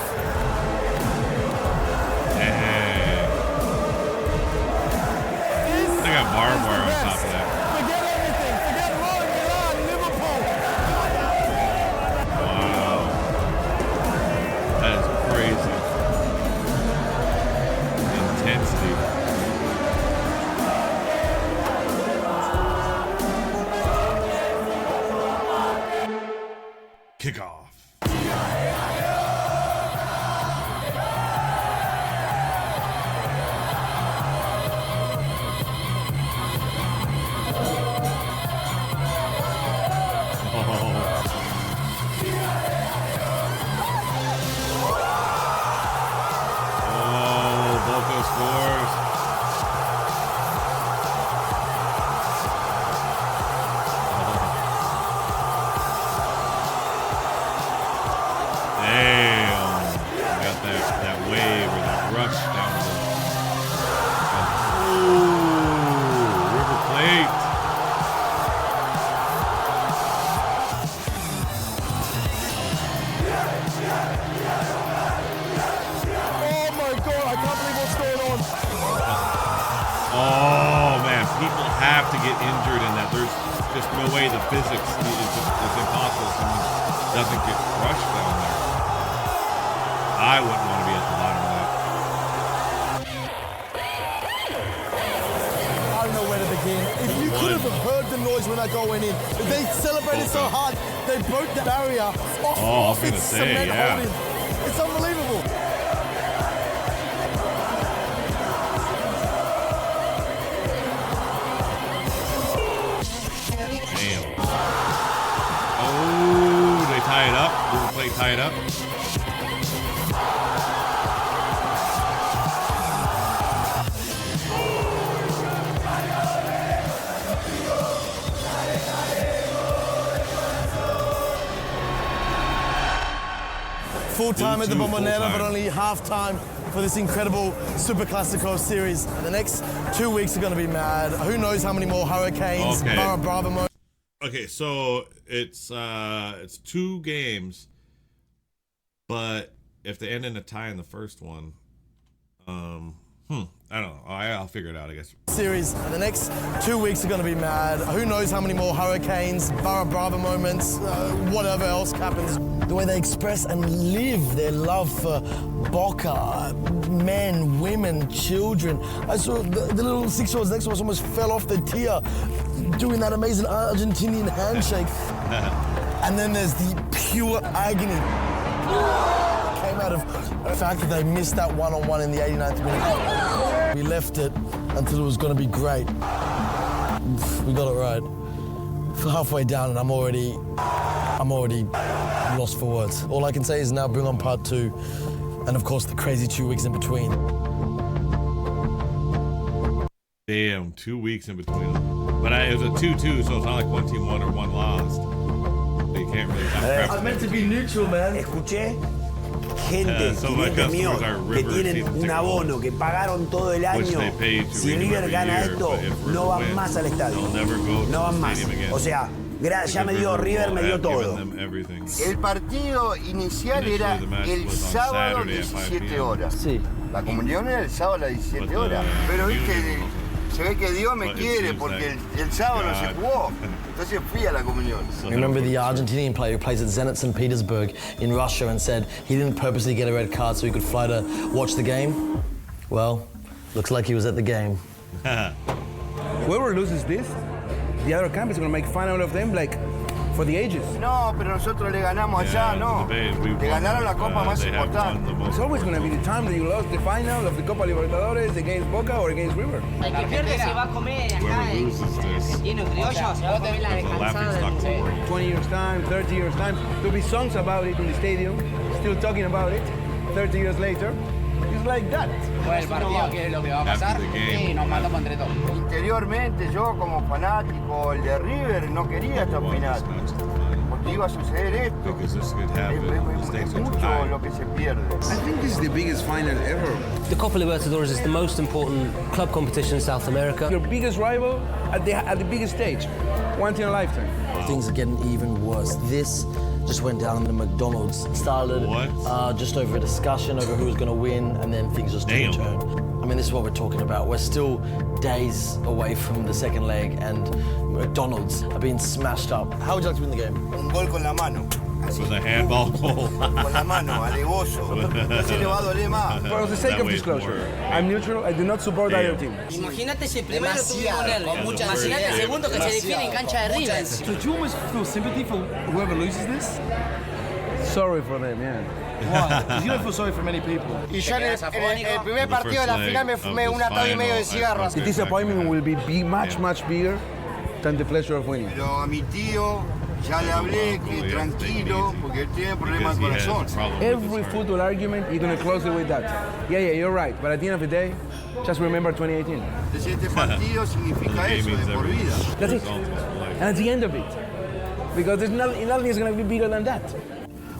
I got barbed wire on top of that. Forget everything. Forget Rome, Milan, Liverpool. Wow. That is crazy. Intensity. Kickoff. Boca scores. Damn. Got that wave or that rush down to the... Ooh, River Plate. Oh man, people have to get injured in that. There's just no way. The physics is impossible. Someone doesn't get crushed down there. I wouldn't want to be at the bottom of that. I don't know where to begin. If you could have heard the noise when I go went in, they celebrated so hard, they broke the barrier off its cement holding. It's unbelievable. Oh, they tie it up. River Plate tie it up. Full time at the Bombonera, but full-time. only half time for this incredible Superclásico series. The next 2 weeks are going to be mad. Who knows how many more hurricanes, Okay. Bravo. Okay, so it's 2 games, but if they end in a tie in the first one, I don't know. I'll figure it out, I guess. Series. The next 2 weeks are going to be mad. Who knows how many more hurricanes, Bravo moments, whatever else happens. The way they express and live their love for Boca, men, women, children. I saw the little 6-year-olds next to us almost fell off the tier doing that amazing Argentinian handshake. And then there's the pure agony. Came out of the fact that they missed that one-on-one in the 89th minute. We left it until it was going to be great. We got it right. Halfway down, and I'm already lost for words. All I can say is now bring on part 2, and of course the crazy 2 weeks in between. Damn, 2 weeks in between them. But it was a 2-2, so it's not like one team won or one lost. So you can't really count crap. I'm meant to be neutral, man. Escuché gente, clientes míos, que tienen un abono, que pagaron todo el año. Si River gana esto, no van más al estadio. No van más. O sea, ya me dio River, me dio todo. El partido inicial era el sábado 17 horas. Sí. La comunión era el sábado a las 17 horas. Pero viste, se ve que Dios me quiere porque el sábado no se jugó. Entonces fui a la comunión. Remember the Argentinian player who plays at Zenit St. Petersburg in Russia and said he didn't purposely get a red card so he could fly to watch the game? Well, looks like he was at the game. Whoever loses this, the other camp is going to make fun out of them like for the ages. No, pero nosotros le ganamos allá, no. Le ganaron la copa más importante. It's always going to be the time that you lost the final of the Copa Libertadores against Boca or against River. El que pierde se va a comer acá en argentino criollo, se va a comer la descansada. 20 years time, 30 years time, there'll be songs about it in the stadium, still talking about it, 30 years later. It's like that. El partido, ¿qué es lo que va a pasar? Sí, nos matamos entre todos. Interiormente yo como fanático, el de River, no quería esta final. Porque iba a suceder esto. Es mucho lo que se pierde. I think this is the biggest final ever. The Copa Libertadores is the most important club competition in South America. Your biggest rival at the biggest stage, once in a lifetime. Things are getting even worse. This just went down in the McDonald's. Started just over a discussion over who was going to win, and then things just took a turn. I mean, this is what we're talking about. We're still days away from the second leg, and McDonald's are being smashed up. How would you like to win the game? Un gol con la mano. It was a handball goal. Con la mano, alevoso. Así le va a doler más. For the sake of disclosure, I'm neutral. I do not support either team. Imagínate si el primero tuvo nervios. Imagínate el segundo que se define en cancha de River. So do you almost feel sympathy for whoever loses this? Sorry for them, yeah. Why? Because you don't feel sorry for many people. Y yo en el primer partido de la final me fumé un atado y medio de cigarros. The disappointment will be much bigger than the pleasure of winning. Pero a mi tío ya le hablé que tranquilo porque él tiene problemas de corazón. Every football argument, you're going to close it with that. Yeah, you're right. But at the end of the day, just remember 2018. Este partido significa eso, de por vida. That's it. And at the end of it. Because nothing is going to be bigger than that.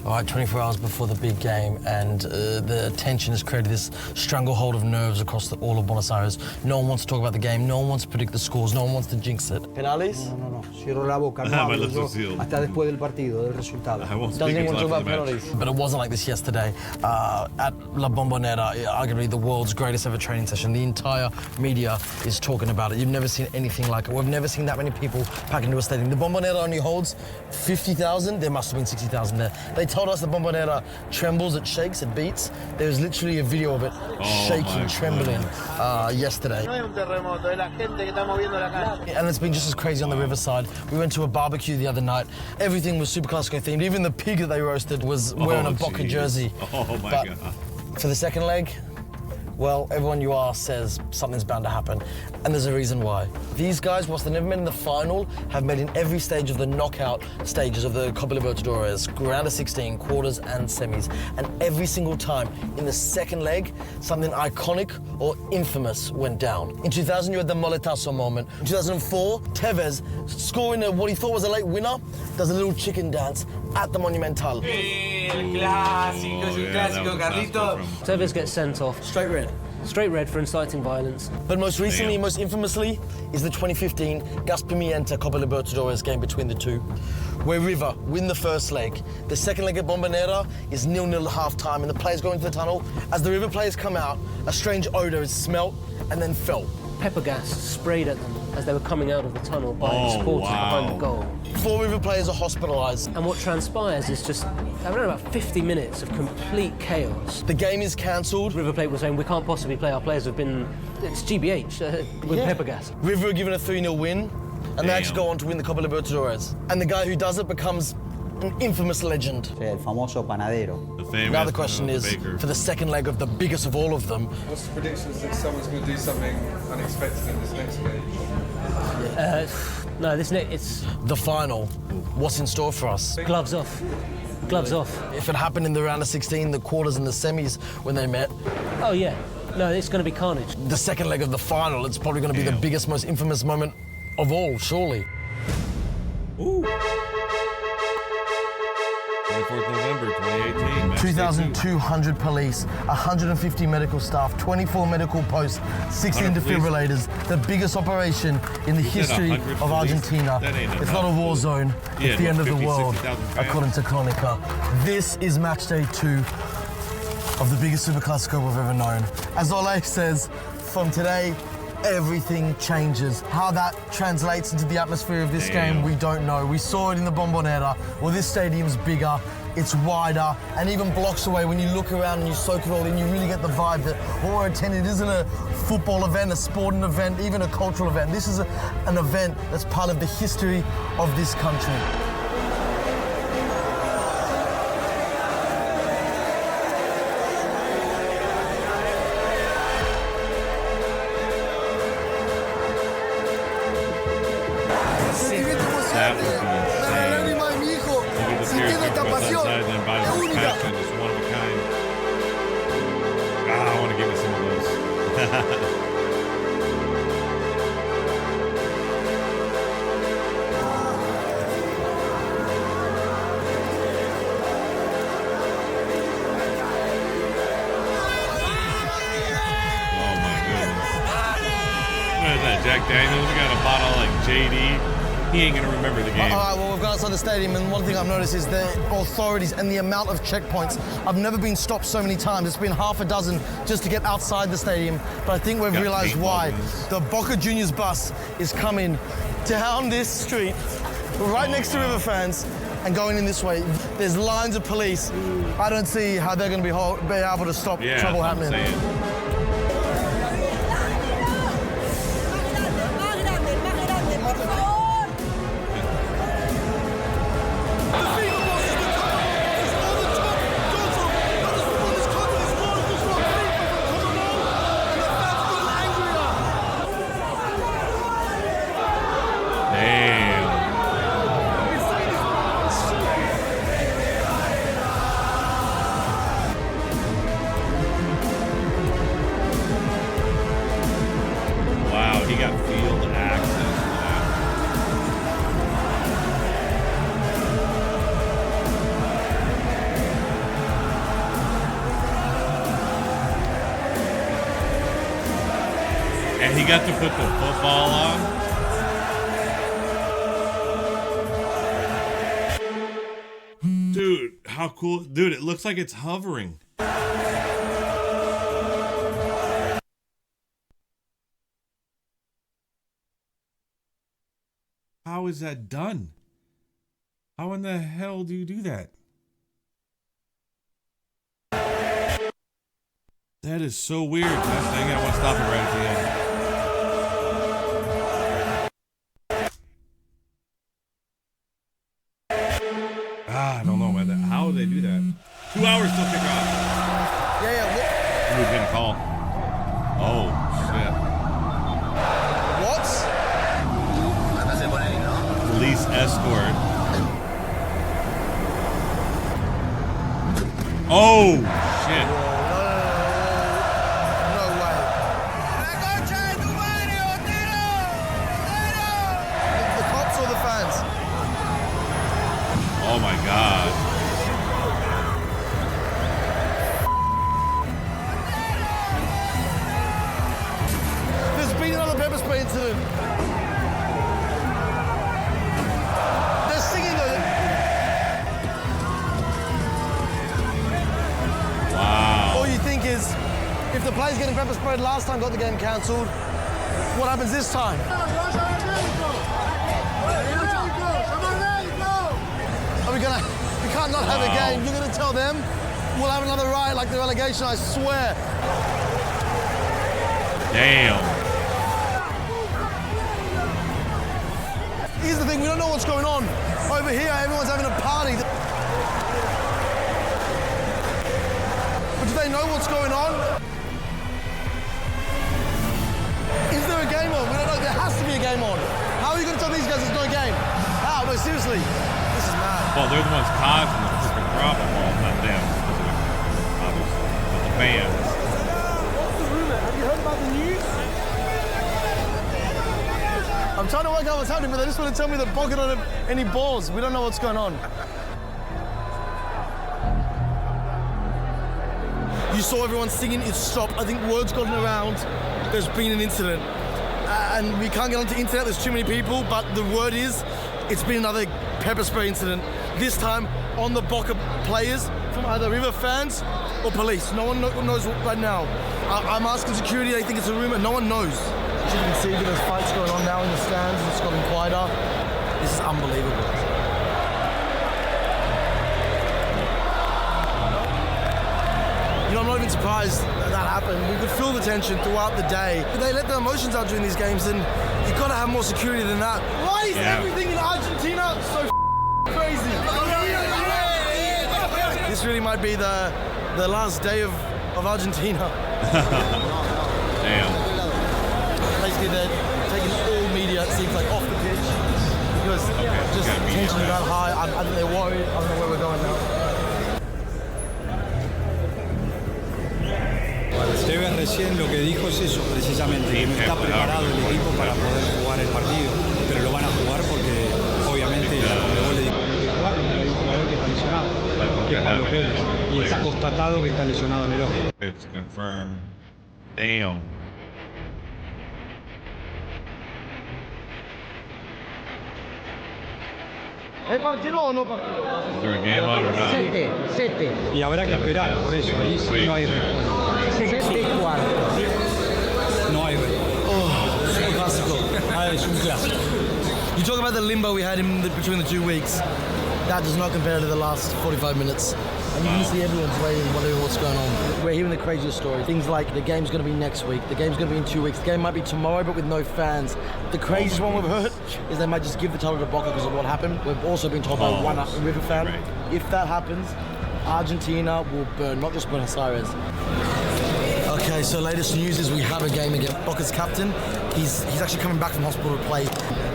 All right, 24 hours before the big game, and the tension has created this stranglehold of nerves across all of Buenos Aires. No one wants to talk about the game, no one wants to predict the scores, no one wants to jinx it. Penales? No. Cierro la boca, no hablo yo hasta después del partido, del resultado. Doesn't anyone talk about penalties? But it wasn't like this yesterday. At La Bombonera, arguably the world's greatest ever training session. The entire media is talking about it. You've never seen anything like it. We've never seen that many people pack into a stadium. The Bombonera only holds 50,000. There must have been 60,000 there. They told us the Bombonera trembles, it shakes, it beats. There's literally a video of it shaking, trembling yesterday. And it's been just as crazy on the riverside. We went to a barbecue the other night. Everything was Superclásico themed. Even the pig that they roasted was wearing a Boca jersey. Oh my God. For the second leg, well, everyone you ask says something's bound to happen, and there's a reason why. These guys, whilst they've never met in the final, have met in every stage of the knockout stages of the Copa Libertadores, round of 16, quarters and semis, and every single time in the second leg, something iconic or infamous went down. In 2000, you had the Moletazo moment. In 2004, Tevez, scoring what he thought was a late winner, does a little chicken dance at the Monumental. Tevez gets sent off. Straight red. Straight red for inciting violence. But most recently, most infamously, is the 2015 Gas Pimienta Copa Libertadores game between the two, where River win the first leg. The second leg at Bombonera is 0-0 at half-time, and the players go into the tunnel. As the River players come out, a strange odour is smelt and then felt. Pepper gas sprayed at them as they were coming out of the tunnel by supporters behind the goal. 4 River players are hospitalised. And what transpires is just around about 50 minutes of complete chaos. The game is cancelled. River Plate was saying, we can't possibly play. Our players have been, it's GBH with pepper gas. River are given a 3-0 win, and they actually go on to win the Copa Libertadores. And the guy who does it becomes an infamous legend. El famoso panadero. Now the question is, for the second leg of the biggest of all of them, what's the predictions that someone's going to do something unexpected in this next game? No, it's the final. What's in store for us? Gloves off. Gloves off. If it happened in the round of 16, the quarters and the semis when they met. Oh yeah. No, it's going to be carnage. The second leg of the final, it's probably going to be the biggest, most infamous moment of all, surely. Ooh. 24th November 2018. 2,200 police, 150 medical staff, 24 medical posts, 16 defibrillators. The biggest operation in the history of Argentina. It's not a war zone. It's the end of the world, according to Crónica. This is match day 2 of the biggest Superclásico we've ever known. As Ole says, from today, everything changes. How that translates into the atmosphere of this game, we don't know. We saw it in the Bombonera. Well, this stadium's bigger, it's wider, and even blocks away, when you look around and you soak it all in, you really get the vibe that what we're attending isn't a football event, a sporting event, even a cultural event. This is an event that's part of the history of this country. Jack Daniels, we got a bottle like JD. He ain't gonna remember the game. All right, well, we've got outside the stadium, and one thing I've noticed is the authorities and the amount of checkpoints. I've never been stopped so many times. It's been half a dozen just to get outside the stadium, but I think we've realized why. The Boca Juniors bus is coming down this street, right next to River fans, and going in this way. There's lines of police. I don't see how they're gonna be able to stop trouble happening. And he got to put the football on. Dude, how cool. Dude, it looks like it's hovering. How is that done? How in the hell do you do that? That is so weird. Dang it, I want to stop it right at the end. I don't know about that. How do they do that? 2 hours till kickoff. Yeah. Who's getting a call? Oh, shit. What? Police escort. Oh, shit. Oh my God. There's been another pepper spray incident. They're singing though. Wow. All you think is, if the players getting pepper sprayed last time got the game cancelled, what happens this time? We can't not have a game. You're gonna tell them we'll have another riot like the relegation, I swear. Damn. Here's the thing, we don't know what's going on. Over here, everyone's having a party. But do they know what's going on? Is there a game on? We don't know. There has to be a game on. How are you gonna tell these guys there's no game? How? No, seriously. This is mad. Well, they're the ones causing the freaking problem. Well, not them, obviously, but the fans. What's the rumor? Have you heard about the news? I'm trying to work out what's happening, but they just want to tell me that Boca don't have any balls. We don't know what's going on. You saw everyone singing, it stopped. I think word's gotten around. There's been an incident. And we can't get onto the internet, there's too many people, but the word is, it's been another pepper spray incident. This time on the Boca players from either River fans or police. No one knows right now. I'm asking security, they think it's a rumor. No one knows. As you can see, there's fights going on now in the stands. It's gotten quieter. This is unbelievable. You know, I'm not even surprised that happened. We could feel the tension throughout the day. If they let their emotions out during these games, then you've got to have more security than that. Why is everything in Argentina so crazy? This really might be the last day of Argentina. Damn. Basically, they're taking all media, it seems like, off the pitch because just tension got high. I think they're worried. I don't know where we're going now. Tevez recién lo que dijo es eso, precisamente, que no está preparado el equipo para poder jugar el partido, pero lo van a jugar porque obviamente la Conmebol le dijo que jugar, pero hay un jugador que está lesionado, que es Pablo Pérez, y está constatado que está lesionado en el ojo. It's confirmed. Damn. ¿Es partido o no partido? Is there a game on or not? 7. Y habrá que esperar, por eso, ahí sí no hay respuesta. 7-4. No hay respuesta. Oh, Superclásico. Es un clásico. You talk about the limbo we had between the 2 weeks. That does not compare to the last 45 minutes. And you can see everyone's waiting, wondering what's going on. We're hearing the craziest story. Things like the game's going to be next week, the game's going to be in 2 weeks, the game might be tomorrow but with no fans. The craziest one we've heard is they might just give the title to Boca because of what happened. We've also been told by one River fan, if that happens, Argentina will burn, not just Buenos Aires. Okay, so latest news is we have a game again. Boca's captain, he's actually coming back from hospital to play.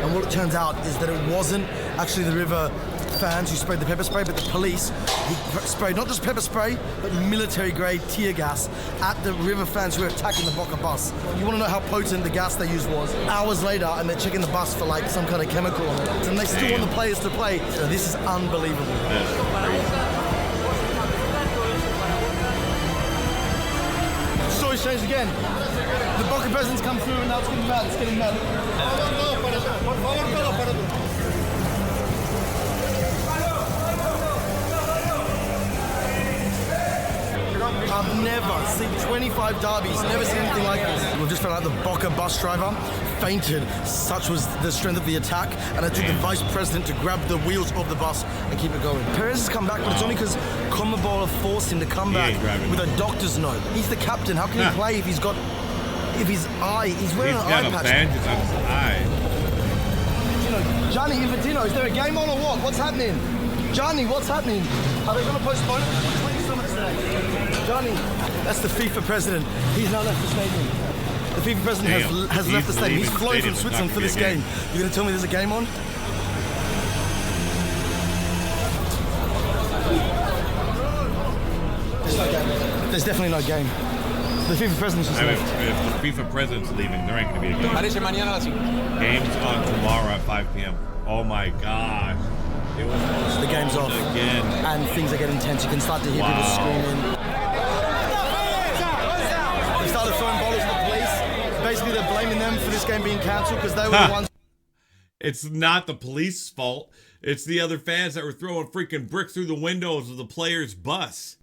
And what it turns out is that it wasn't actually the River fans who sprayed the pepper spray, but the police. He sprayed not just pepper spray, but military-grade tear gas at the River fans who were attacking the Boca bus. You want to know how potent the gas they used was? Hours later, and they're checking the bus for like some kind of chemical on it, and they still want the players to play. So this is unbelievable. Story's changed again. The Boca president's come through, and now it's getting mad. It's getting mad. I've never seen 25 derbies, never seen anything like this. We've just found out the Boca bus driver fainted. Such was the strength of the attack, and it took the vice president to grab the wheels of the bus and keep it going. Perez has come back, but it's only because Conmebol forced him to come back with a doctor's note. He's the captain. How can he play if he's wearing an eye patch? Bandage on his eye. Gianni Infantino, is there a game on or what? What's happening? Gianni, what's happening? Are they going to postpone it? Johnny, that's the FIFA president. He's now left the stadium. The FIFA president has left the stadium. He's flown from Switzerland for this game. You're going to tell me there's a game on? There's definitely no game. The FIFA president's just left. If the FIFA president's leaving, there ain't going to be a game. Game's on tomorrow at 5 p.m. Oh my gosh. The game's off. Again. And things are getting tense. You can start to hear people screaming. They started throwing bottles at the police. Basically, they're blaming them for this game being cancelled because they were the ones. It's not the police's fault. It's the other fans that were throwing freaking bricks through the windows of the player's bus.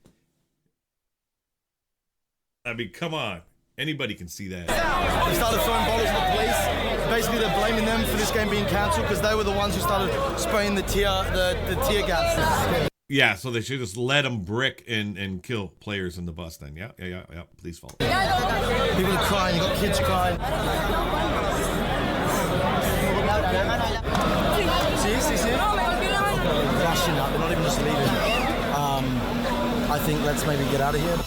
I mean, come on. Anybody can see that. They started throwing bottles at the police. Basically, they're blaming them for this game being cancelled because they were the ones who started spraying the tear gas. Yeah, so they should just let them brick and kill players in the bus then. Yeah. Police fault. People are crying. You got kids crying. See. Crashing up. They're not even just leaving. I think let's maybe get out of here.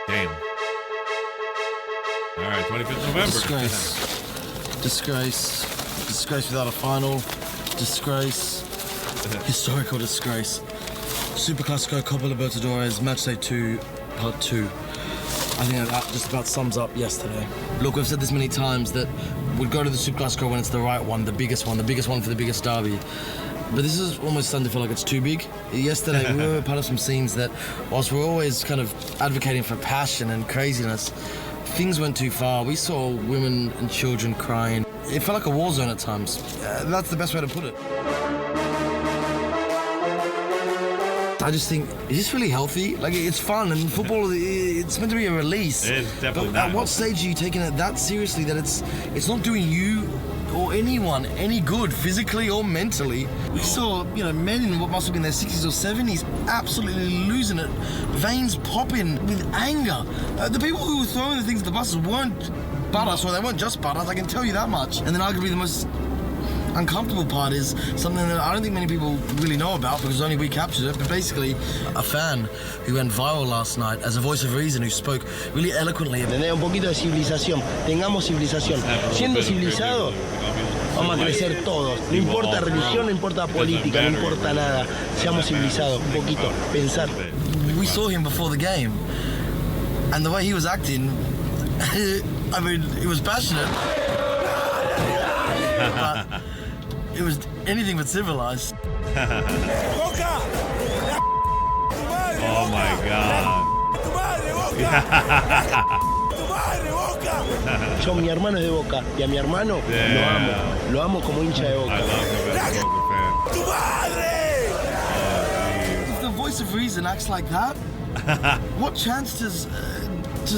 Damn. All right, 25th November. Disgrace without a final. Disgrace. Historical disgrace. Superclásico, Copa Libertadores, Matchday 2, Part 2. I think that just about sums up yesterday. Look, we've said this many times that we'd go to the Superclásico when it's the right one, the biggest one for the biggest derby. But this is almost starting to feel like it's too big. Yesterday, we were part of some scenes that, whilst we're always kind of advocating for passion and craziness, things went too far. We saw women and children crying. It felt like a war zone at times. That's the best way to put it. I just think, is this really healthy? Like, it's fun, and football, it's meant to be a release. It is definitely but not at what stage are you taking it that seriously that it's not doing you or anyone any good, physically or mentally? We saw, men in what must have been their 60s or 70s absolutely losing it, veins popping with anger. The people who were throwing the things at the buses weren't butters, or they weren't just butters, I can tell you that much. And then arguably the most uncomfortable part is something that I don't think many people really know about because only we captured it, but basically a fan who went viral last night as a voice of reason who spoke really eloquently. Tener un poquito de civilización, tengamos civilización. Siendo civilizados, vamos a crecer todos. No importa religión, no importa política, no importa nada. Seamos civilizados, un poquito, pensar. We saw him before the game. And the way he was acting, I mean, it was passionate. But it was anything but civilized. Oh my God. Yo, mi hermano es de Boca y a mi hermano lo amo como hincha de Boca. If the voice of reason acts like that, what chance does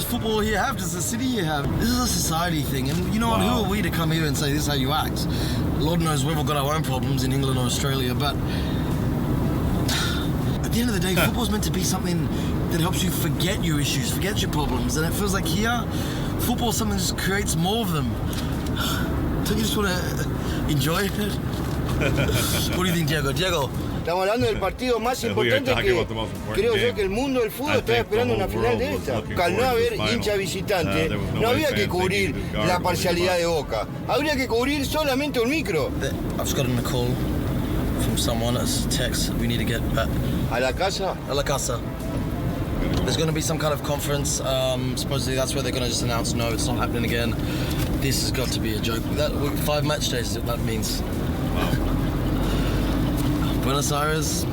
football here have? Does the city here have? This is a society thing, and you know what? Who are we to come here and say this is how you act? Lord knows we've all got our own problems in England or Australia, but at the end of the day, football's meant to be something that helps you forget your issues, forget your problems, and it feels like here, football something just creates more of them. Don't you just want to enjoy it? What do you think, Diego? Diego? Estamos hablando del partido más importante que creo yo que el mundo del fútbol estaba esperando una final de esta. Al no haber hincha visitante, no había que cubrir la parcialidad de Boca. Habría que cubrir solamente un micro. I've just gotten a call from someone as text. We need to get back. ¿A la casa? A la casa. There's going to be some kind of conference. Supposedly that's where they're going to just announce, no, it's not happening again. This has got to be a joke. 5 match days, that means. Buenos Aires,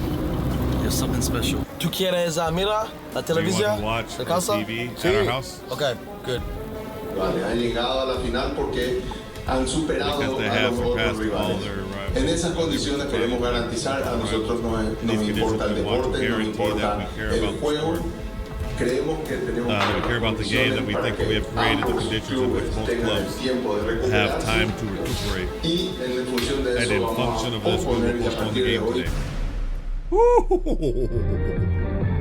there's something special. ¿Tú quieres mira la televisión? Watch ¿La casa? TV at our house? Okay, good. Vale, han llegado a la final porque han superado a los otros rivales. En esas condiciones queremos garantizar, a nosotros nos importa el deporte, nos importa el juego. Creemos que tenemos we care about the game, that we think we have created the conditions in which both clubs have time to recuperate. And in function of this, we will postpone the game today.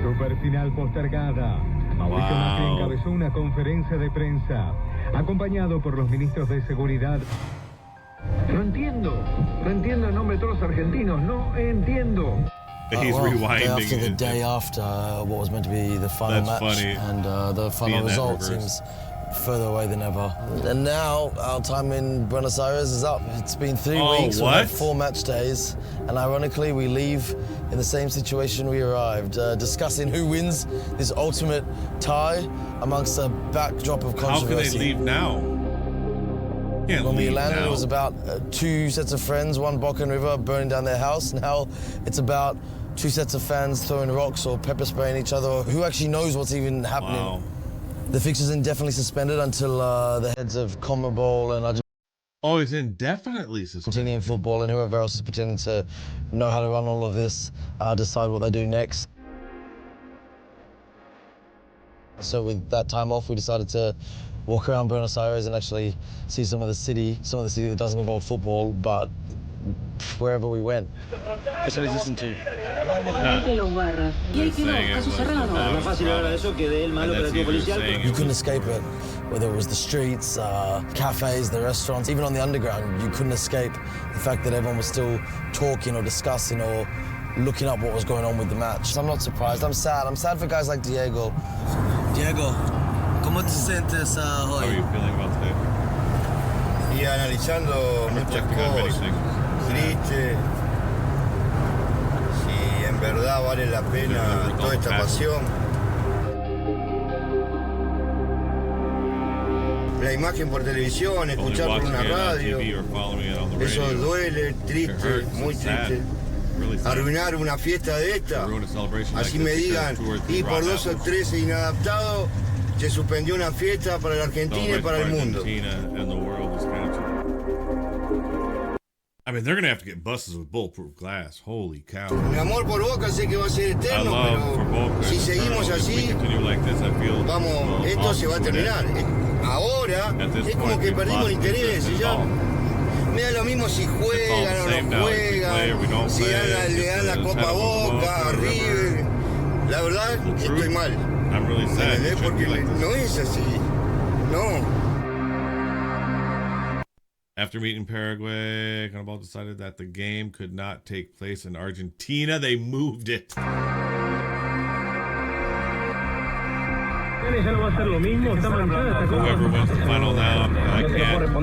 Superfinal postergada. Mauricio Macri encabezó una conferencia de prensa, acompañado por los ministros de Seguridad. No entiendo el nombre de todos los argentinos, no entiendo. He's rewinding the day after what was meant to be the final match, funny. And the final result seems further away than ever. And now our time in Buenos Aires is up. It's been 3 weeks. We've had 4 match days, and ironically, we leave in the same situation we arrived, discussing who wins this ultimate tie amongst a backdrop of controversy. How can they leave now? When we landed, it was about 2 sets of friends, one Boca and River burning down their house. Now it's about 2 sets of fans throwing rocks or pepper spraying each other. Who actually knows what's even happening? Wow. The fixture's indefinitely suspended until the heads of CONMEBOL and Oh, it's indefinitely suspended. Argentinian football and whoever else is pretending to know how to run all of this decide what they do next. So with that time off, we decided to walk around Buenos Aires and actually see some of the city that doesn't involve football, but wherever we went. Eso les dicen che. You couldn't escape it, whether it was the streets, cafes, the restaurants, even on the underground, you couldn't escape the fact that everyone was still talking or discussing or looking up what was going on with the match. So I'm not surprised, I'm sad. I'm sad for guys like Diego. Diego, ¿cómo te sientes hoy? How are you feeling about today? Y analizando muchas cosas. Triste. Si en verdad vale la pena toda esta pasión. La imagen por televisión, escuchar por una radio. Eso duele, triste, muy triste. Arruinar una fiesta de esta. Así me digan, y por 2 o 13 inadaptados, se suspendió una fiesta para la Argentina y para el mundo. I mean, they're going to have to get buses with bulletproof glass. Holy cow. Mi amor por Boca sé que va a ser eterno, pero si seguimos así, vamos, esto se va a terminar. Ahora es como que perdimos el interés y ya me da lo mismo si juegan o no juegan, si le dan la Copa Boca, River. La verdad, estoy mal. ¿Entendés? Porque no es así. No. After meeting Paraguay, CONMEBOL decided that the game could not take place in Argentina. They moved it. Whoever wins the final now, I can't.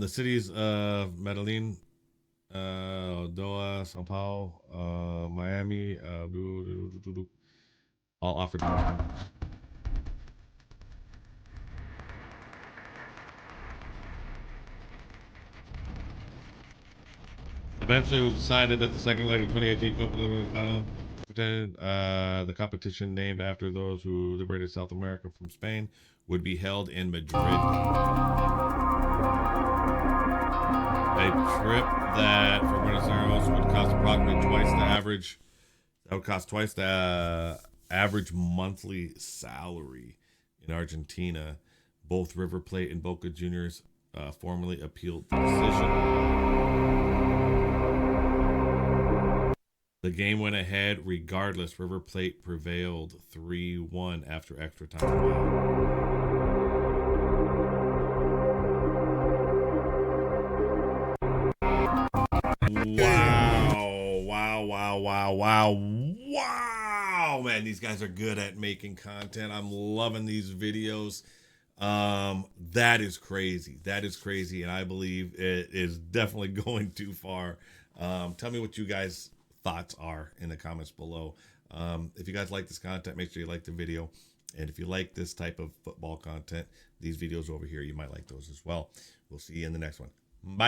The cities of Medellin, Doha, Sao Paulo, Miami, All offered. Eventually, it was decided that the second leg of 2018 Copa Libertadores, the competition named after those who liberated South America from Spain, would be held in Madrid. A trip that for Buenos Aires would cost approximately twice the average. That would cost twice the average monthly salary in Argentina. Both River Plate and Boca Juniors formally appealed the decision. The game went ahead regardless. River Plate prevailed 3-1 after extra time. Wow, man, these guys are good at making content. I'm loving these videos. That is crazy. That is crazy, and I believe it is definitely going too far. Tell me what you guys' thoughts are in the comments below. If you guys like this content, make sure you like the video. And if you like this type of football content, these videos over here, you might like those as well. We'll see you in the next one. Bye.